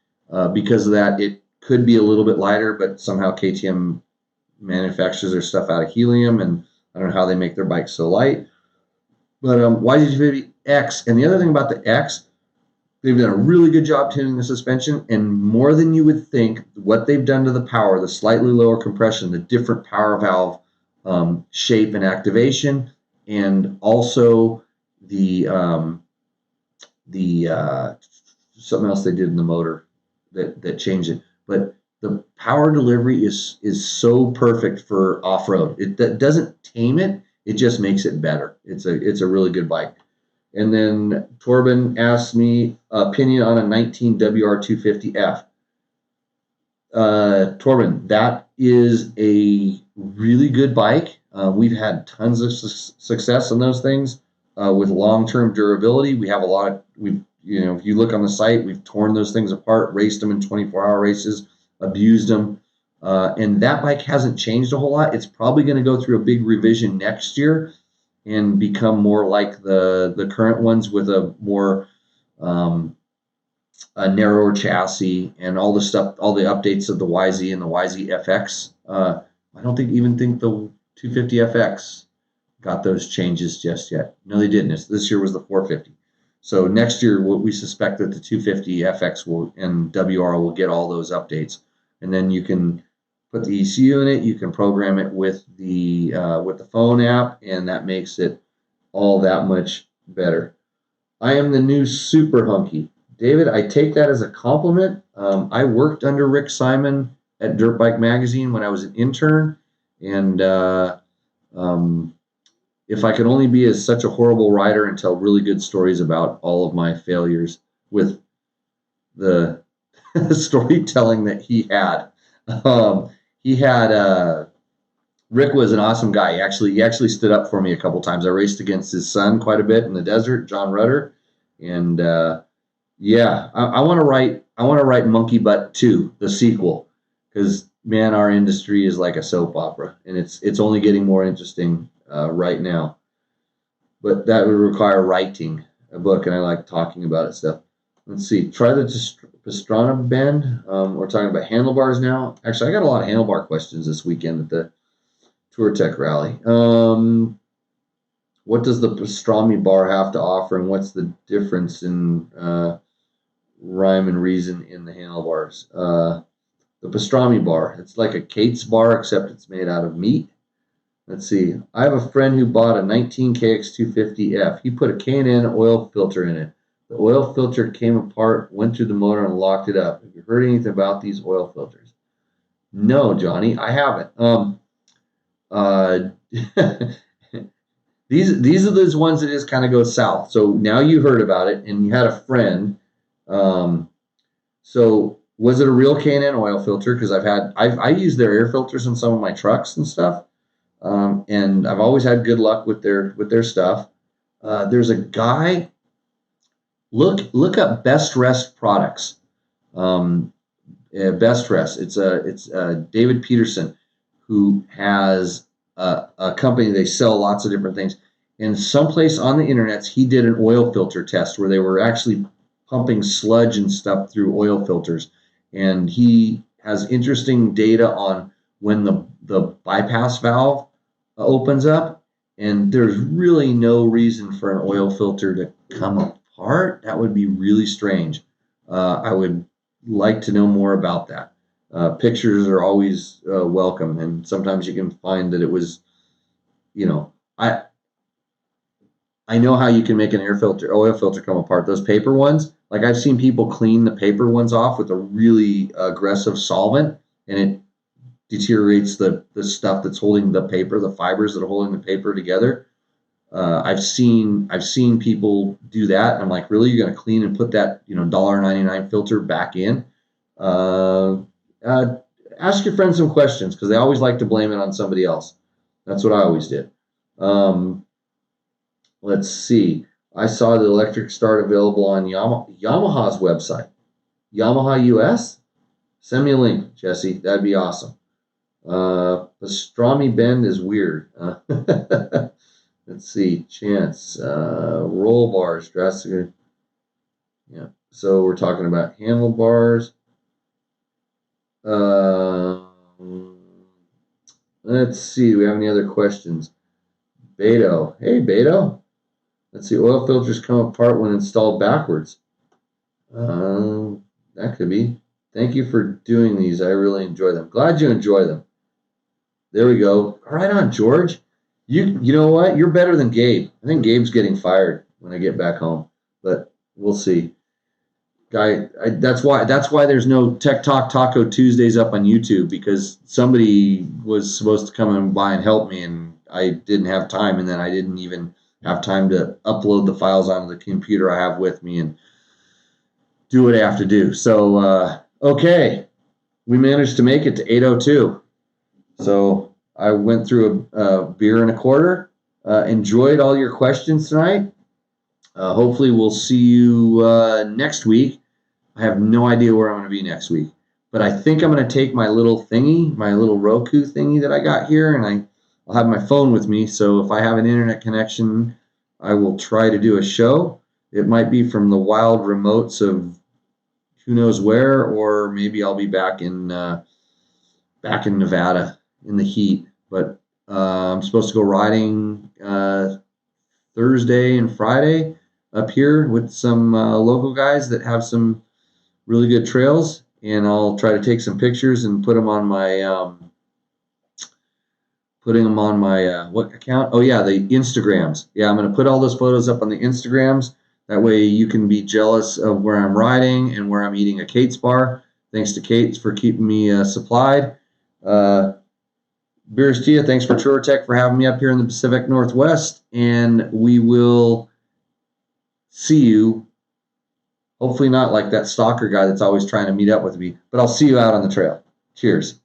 because of that. It could be a little bit lighter, but somehow KTM manufactures their stuff out of helium, and I don't know how they make their bikes so light. But YZ250X, and the other thing about the X, they've done a really good job tuning the suspension, and more than you would think, what they've done to the power, the slightly lower compression, the different power valve shape and activation, and also the something else they did in the motor that changed it. But the power delivery is so perfect for off road. It that doesn't tame it; it just makes it better. It's a really good bike. And then Torben asked me opinion on a 19 WR250F. Torben, that is a really good bike. We've had tons of success on those things with long-term durability. We have a lot of if you look on the site, we've torn those things apart, raced them in 24-hour races, abused them, and that bike hasn't changed a whole lot. It's probably going to go through a big revision next year and become more like the current ones with a more a narrower chassis and all the stuff, all the updates of the YZ and the YZ-FX. I don't even think the 250FX got those changes just yet. No, they didn't. This year was the 450. So next year, we suspect that the 250FX and WR will get all those updates, and then you can put the ECU in it. You can program it with the phone app, and that makes it all that much better. I am the new super hunky. David, I take that as a compliment. I worked under Rick Simon at Dirt Bike Magazine when I was an intern, and if I could only be such a horrible writer and tell really good stories about all of my failures with the storytelling that he had. Rick was an awesome guy. He actually stood up for me a couple times. I raced against his son quite a bit in the desert, John Rudder, and I want to write Monkey Butt 2, the sequel, because man, our industry is like a soap opera, and it's only getting more interesting right now. But that would require writing a book, and I like talking about it stuff. Let's see. Try the Pastrana bend. We're talking about handlebars now. Actually, I got a lot of handlebar questions this weekend at the Tour Tech Rally. What does the pastrami bar have to offer, and what's the difference in rhyme and reason in the handlebars? The pastrami bar, it's like a Kate's bar, except it's made out of meat. Let's see. I have a friend who bought a 19KX250F. He put a K&N oil filter in it. The oil filter came apart, went through the motor, and locked it up. Have you heard anything about these oil filters? No, Johnny, I haven't. These are those ones that just kind of go south. So now you heard about it, and you had a friend. So was it a real K&N oil filter? Because I use their air filters in some of my trucks and stuff, and I've always had good luck with their stuff. There's a guy. Look up Best Rest products. Best Rest. It's David Peterson, who has a company. They sell lots of different things. And someplace on the internet, he did an oil filter test where they were actually pumping sludge and stuff through oil filters. And he has interesting data on when the bypass valve opens up. And there's really no reason for an oil filter to come apart. That would be really strange. I would like to know more about that. Pictures are always welcome, and sometimes you can find that it was, I know how you can make an oil filter come apart. Those paper ones, like I've seen people clean the paper ones off with a really aggressive solvent, and it deteriorates the stuff that's holding the paper, the fibers that are holding the paper together. I've seen people do that, and I'm like, really, you're going to clean and put that $1.99 filter back in? Ask your friends some questions, because they always like to blame it on somebody else. That's what I always did. Let's see. I saw the electric start available on Yamaha's website. Yamaha US? Send me a link, Jesse. That'd be awesome. Pastrami bend is weird. Let's see. Chance. Roll bars. Drastic. Yeah. So we're talking about handlebars. Let's see. Do we have any other questions? Beto. Hey, Beto. Let's see. Oil filters come apart when installed backwards. That could be. Thank you for doing these. I really enjoy them. Glad you enjoy them. There we go. Right on, George. You know what? You're better than Gabe. I think Gabe's getting fired when I get back home, but we'll see. That's why there's no Tech Talk Taco Tuesdays up on YouTube, because somebody was supposed to come and by and help me, and I didn't have time, and then I didn't even have time to upload the files onto the computer I have with me and do what I have to do. So okay, we managed to make it to 8:02. So I went through a beer and a quarter. Enjoyed all your questions tonight. Hopefully, we'll see you next week. I have no idea where I'm going to be next week, but I think I'm going to take my little thingy, my little Roku thingy that I got here, and I'll have my phone with me. So if I have an internet connection, I will try to do a show. It might be from the wild remotes of who knows where, or maybe I'll be back in Nevada in the heat. But I'm supposed to go riding Thursday and Friday up here with some local guys that have some really good trails, and I'll try to take some pictures and put them on my what account? Oh yeah, the Instagrams. Yeah, I'm going to put all those photos up on the Instagrams. That way you can be jealous of where I'm riding and where I'm eating at Kate's Bar. Thanks to Kate for keeping me supplied. Beers to you. Thanks for TruerTech for having me up here in the Pacific Northwest, and we will see you. Hopefully not like that stalker guy that's always trying to meet up with me, but I'll see you out on the trail. Cheers.